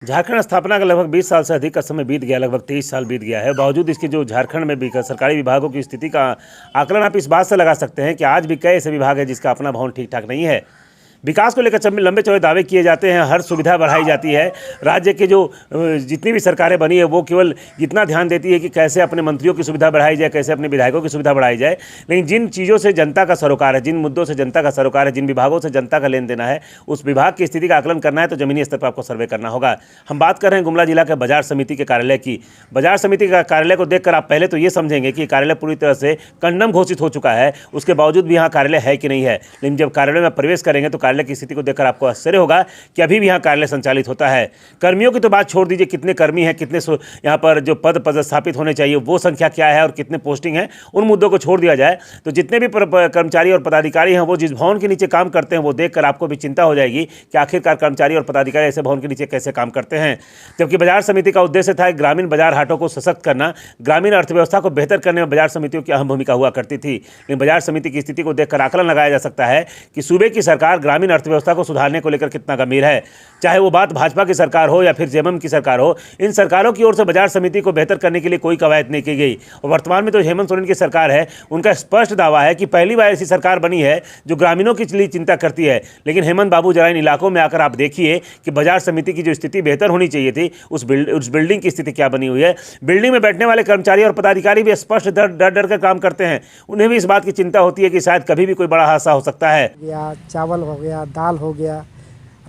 झारखंड स्थापना का लगभग 20 साल से अधिक का समय बीत गया, लगभग 23 साल बीत गया है। बावजूद इसके जो झारखंड में भी सरकारी विभागों की स्थिति का आकलन आप इस बात से लगा सकते हैं कि आज भी कई ऐसे विभाग हैं जिसका अपना भवन ठीक ठाक नहीं है। विकास को लेकर लंबे चौड़े दावे किए जाते हैं, हर सुविधा बढ़ाई जाती है। राज्य के जो जितनी भी सरकारें बनी है वो केवल इतना ध्यान देती है कि कैसे अपने मंत्रियों की सुविधा बढ़ाई जाए, कैसे अपने विधायकों की सुविधा बढ़ाई जाए। लेकिन जिन चीज़ों से जनता का सरोकार है, जिन मुद्दों से जनता का सरोकार है, जिन विभागों से जनता का लेन देना है, उस विभाग की स्थिति का आकलन करना है तो जमीनी स्तर पर आपको सर्वे करना होगा। हम बात कर रहे हैं गुमला जिला के बाजार समिति के कार्यालय की। बाजार समिति का कार्यालय को देखकर आप पहले तो ये समझेंगे कि कार्यालय पूरी तरह से कंडम घोषित हो चुका है, उसके बावजूद भी यहाँ कार्यालय है कि नहीं है। लेकिन जब कार्यालय में प्रवेश करेंगे तो कार्यालय की स्थिति को देखकर आपको आश्चर्य होगा कि अभी भी यहाँ कार्यालय संचालित होता है। कर्मियों की तो बात छोड़ दीजिए, कितने कर्मी हैं, कितने यहाँ पर जो पद पदस्थापित होने चाहिए वो संख्या क्या है और कितने पोस्टिंग है, उन मुद्दों को छोड़ दिया जाए तो जितने भी कर्मचारी और पदाधिकारी हैं वो जिस भवन के नीचे काम करते हैं वो देखकर आपको भी चिंता हो जाएगी कि आखिरकार कर्मचारी और पदाधिकारी ऐसे भवन के नीचे कैसे काम करते हैं। जबकि बाजार समिति का उद्देश्य था ग्रामीण बाजार हाटों को सशक्त करना, ग्रामीण अर्थव्यवस्था को बेहतर करने में बाजार समितियों की अहम भूमिका हुआ करती थी। लेकिन बाजार समिति की स्थिति को देखकर आकलन लगाया जा सकता है कि सूबे की सरकार ग्रामीण अर्थव्यवस्था को सुधारने को लेकर कितना गंभीर है। चाहे वो बात भाजपा की सरकार हो या फिर जेएमएम की सरकार हो, इन सरकारों की ओर से बाजार समिति को बेहतर करने के लिए कोई कवायद नहीं की गई। और वर्तमान में तो हेमंत सोरेन की सरकार है, उनका स्पष्ट दावा है कि पहली बार ऐसी सरकार बनी है जो ग्रामीणों के लिए चिंता करती है। लेकिन हेमंत बाबू जरा इन इलाकों में आकर आप देखिए कि बाजार समिति की जो स्थिति बेहतर होनी चाहिए थी, उस बिल्डिंग की स्थिति क्या बनी हुई है। बिल्डिंग में बैठने वाले कर्मचारी और पदाधिकारी भी स्पष्ट डर कर काम करते हैं। उन्हें भी इस बात की चिंता होती है कि शायद कभी भी कोई बड़ा हादसा हो सकता है। चावल हो गया, दाल हो गया,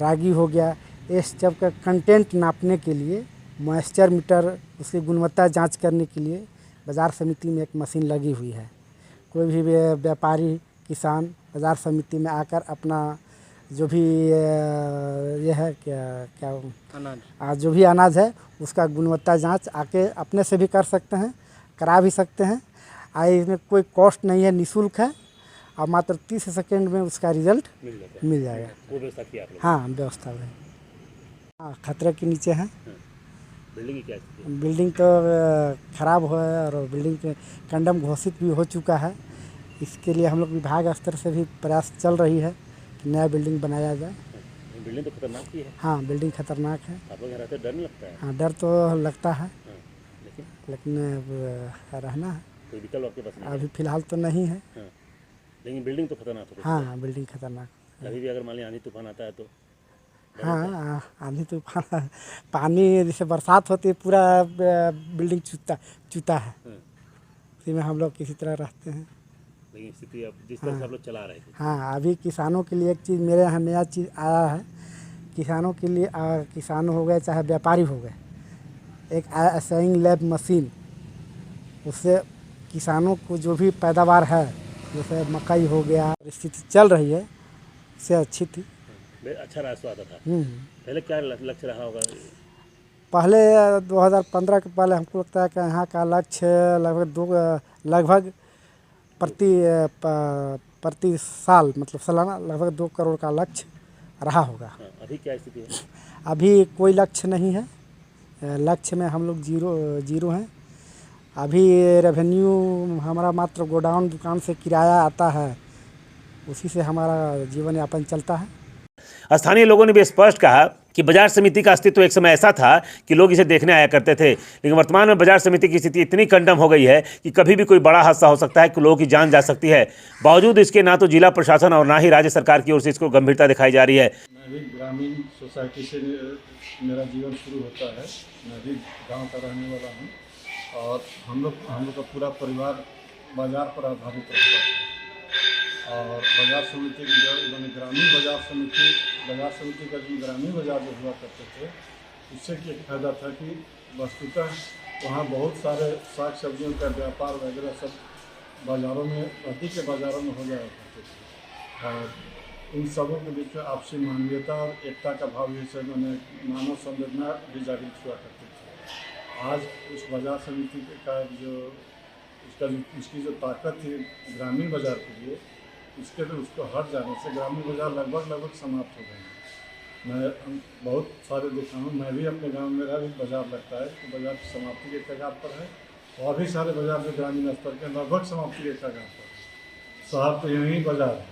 रागी हो गया, इस सब का कंटेंट नापने के लिए, मॉइस्चर मीटर, उसकी गुणवत्ता जांच करने के लिए बाज़ार समिति में एक मशीन लगी हुई है। कोई भी व्यापारी किसान बाज़ार समिति में आकर अपना जो भी ये है क्या अनाज, जो भी अनाज है उसका गुणवत्ता जांच आके अपने से भी कर सकते हैं, करा भी सकते हैं। इसमें कोई कॉस्ट नहीं है, निःशुल्क है और मात्र 30 सेकंड में उसका रिजल्ट मिल जाएगा। वो व्यवस्था की आपने? हाँ, व्यवस्था है। हाँ, खतरे के नीचे है। बिल्डिंग की क्या स्थिति है? बिल्डिंग तो ख़राब है और बिल्डिंग पे कंडम घोषित भी हो चुका है। इसके लिए हम लोग विभाग स्तर से भी प्रयास चल रही है कि नया बिल्डिंग बनाया जाए। बिल्डिंग तो खतरनाक ही है। हाँ, बिल्डिंग खतरनाक है। आप लोग यहाँ रहते डर नहीं लगता है? हाँ, डर तो लगता है, लेकिन रहना है। कोई विकल्प आपके पास नहीं? अभी फ़िलहाल तो नहीं है। लेकिन बिल्डिंग तो खतरनाक है। हाँ, बिल्डिंग खतरनाक। कभी भी अगर मान लीजिए आंधी तूफान आता है तो? हाँ, आंधी तूफान, पानी जैसे बरसात होती है पूरा बिल्डिंग चूता है। उसी में हम लोग किसी तरह रहते हैं। लेकिन स्थिति अब जिस तरह से आप लोग चला रहे थे। हाँ, अभी किसानों के लिए एक चीज़ मेरे यहाँ नया चीज़ आया है। किसानों के लिए किसान हो गए चाहे व्यापारी हो गए, एक असेइंग लैब मशीन, उससे किसानों को जो भी पैदावार है, जैसे मकई हो गया, स्थिति चल रही है उससे अच्छी थी। अच्छा रास्ता आता था। पहले क्या लक्ष्य रहा होगा? पहले 2015 के पहले हमको लगता है कि यहाँ का लक्ष्य लगभग प्रति साल, मतलब सालाना लगभग 2 करोड़ का लक्ष्य रहा होगा। अभी क्या स्थिति है? अभी कोई लक्ष्य नहीं है। लक्ष्य में हम लोग जीरो हैं। अभी रेवेन्यू हमारा मात्र गोडाउन दुकान से किराया आता है, उसी से हमारा जीवन यापन चलता है। स्थानीय लोगों ने भी स्पष्ट कहा कि बाजार समिति का अस्तित्व एक समय ऐसा था कि लोग इसे देखने आया करते थे, लेकिन वर्तमान में बाजार समिति की स्थिति इतनी कंडम हो गई है कि कभी भी कोई बड़ा हादसा हो सकता है, कि लोगों की जान जा सकती है। बावजूद इसके ना तो जिला प्रशासन और ना ही राज्य सरकार की ओर से इसको गंभीरता दिखाई जा रही है। मैं भी ग्रामीण सोसाइटी से मेरा जीवन शुरू होता है। मैं भी गाँव का रहने वाला हूँ और हम लोग का पूरा परिवार बाजार पर आधारित रहता है। और बाजार समिति की जो ग्रामीण बाजार समिति का जो ग्रामीण बाजार जो हुआ करते थे, उससे एक फ़ायदा था कि वस्तुतः वहाँ बहुत सारे साग सब्जियों का व्यापार वगैरह सब बाज़ारों में, नदी के बाज़ारों में हो जाया करते थे। और इन सबों के बीच में आपसी मानवीयता और एकता का भाव जैसे मानव संवेदना भी जागृत हुआ करती थी। आज उस बाजार समिति का उसकी जो ताकत थी ग्रामीण बाज़ार के लिए, उसको हट जाने से ग्रामीण बाज़ार लगभग समाप्त हो गए हैं। मैं बहुत सारे देखा हूँ, मैं भी अपने गांव में, मेरा भी बाज़ार लगता है तो बाज़ार समाप्ति के कगार पर है। और भी सारे बाज़ार जो ग्रामीण स्तर के लगभग समाप्ति के कगार पर है। शहर तो यहीं बाज़ार है,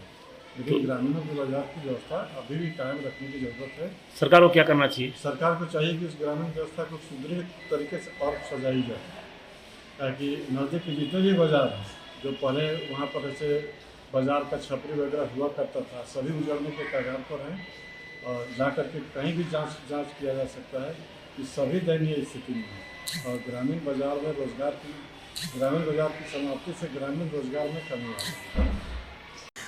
लेकिन ग्रामीणों के बाजार की व्यवस्था अभी भी कायम रखने की जरूरत है। सरकार को क्या करना चाहिए? सरकार को चाहिए कि उस ग्रामीण व्यवस्था को सुदृढ़ तरीके से और सजाई जाए, ताकि नज़दीक के जितने भी बाजार हैं, जो पहले वहाँ पर ऐसे बाजार का छपरी वगैरह हुआ करता था, सभी उजड़ने के कगार पर हैं और जा करके कहीं भी जांच किया जा सकता है कि सभी दयनीय स्थिति में है। और ग्रामीण बाजार की समाप्ति से ग्रामीण रोजगार में कमी आ रही है।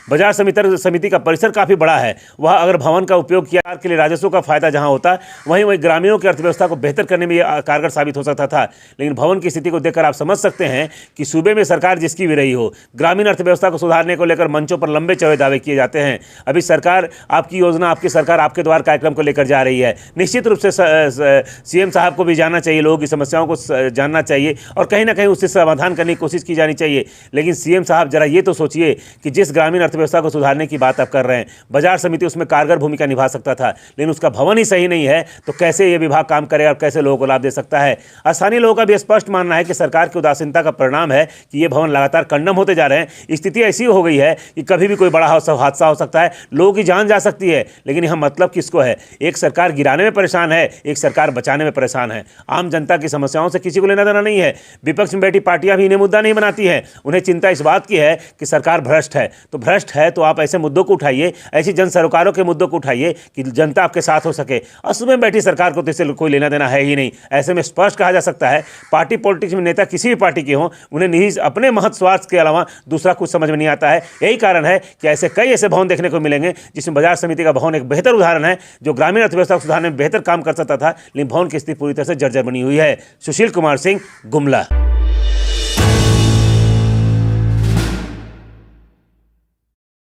बाजार समिति का परिसर काफ़ी बड़ा है। वह अगर भवन का उपयोग किया के लिए राजस्व का फायदा जहां होता, वहीं ग्रामीणों की अर्थव्यवस्था को बेहतर करने में यह कारगर साबित हो सकता था। लेकिन भवन की स्थिति को देखकर आप समझ सकते हैं कि सूबे में सरकार जिसकी भी रही हो, ग्रामीण अर्थव्यवस्था को सुधारने को लेकर मंचों पर लंबे चौड़े दावे किए जाते हैं। अभी सरकार, आपकी योजना, आपकी सरकार आपके द्वार कार्यक्रम को लेकर जा रही है। निश्चित रूप से सीएम साहब को भी जानना चाहिए, लोगों की समस्याओं को जानना चाहिए और कहीं ना कहीं उससे समाधान करने की कोशिश की जानी चाहिए। लेकिन सीएम साहब जरा ये तो सोचिए कि जिस ग्रामीण व्यवस्था को सुधारने की बात आप कर रहे हैं, बाजार समिति उसमें कारगर भूमिका निभा सकता था, लेकिन उसका भवन ही सही नहीं है, तो कैसे ये विभाग काम करेगा और कैसे लोगों को लाभ दे सकता है? स्थानीय लोगों का भी स्पष्ट मानना है कि सरकार की उदासीनता का परिणाम है कि ये भवन लगातार कंडम होते जा रहे हैं। स्थिति ऐसी हो गई है कि कभी भी कोई बड़ा हादसा हो सकता है, लोगों की जान जा सकती है। लेकिन यह मतलब किसको है? एक सरकार गिराने में परेशान है, एक सरकार बचाने में परेशान है। आम जनता की समस्याओं से किसी को लेना देना नहीं है। विपक्ष में बैठी पार्टियां भी इन्हें मुद्दा नहीं बनाती हैं। उन्हें चिंता इस बात की है कि सरकार भ्रष्ट है। तो भ्रष्ट है तो आप ऐसे मुद्दों को उठाइए, ऐसी जन सरोकारों के मुद्दों को उठाइए कि जनता आपके साथ हो सके। असुर में बैठी सरकार को तो इससे कोई लेना देना है ही नहीं। ऐसे में स्पष्ट कहा जा सकता है, पार्टी पॉलिटिक्स में नेता किसी भी पार्टी के हों, उन्हें निहित अपने महत्व स्वार्थ के अलावा दूसरा कुछ समझ में नहीं आता है। यही कारण है कि ऐसे कई ऐसे भवन देखने को मिलेंगे जिसमें बाजार समिति का भवन एक बेहतर उदाहरण है, जो ग्रामीण अर्थव्यवस्था को सुधारने में बेहतर काम कर सकता था, लेकिन भवन की स्थिति पूरी तरह से जर्जर बनी हुई है। सुशील कुमार सिंह, गुमला।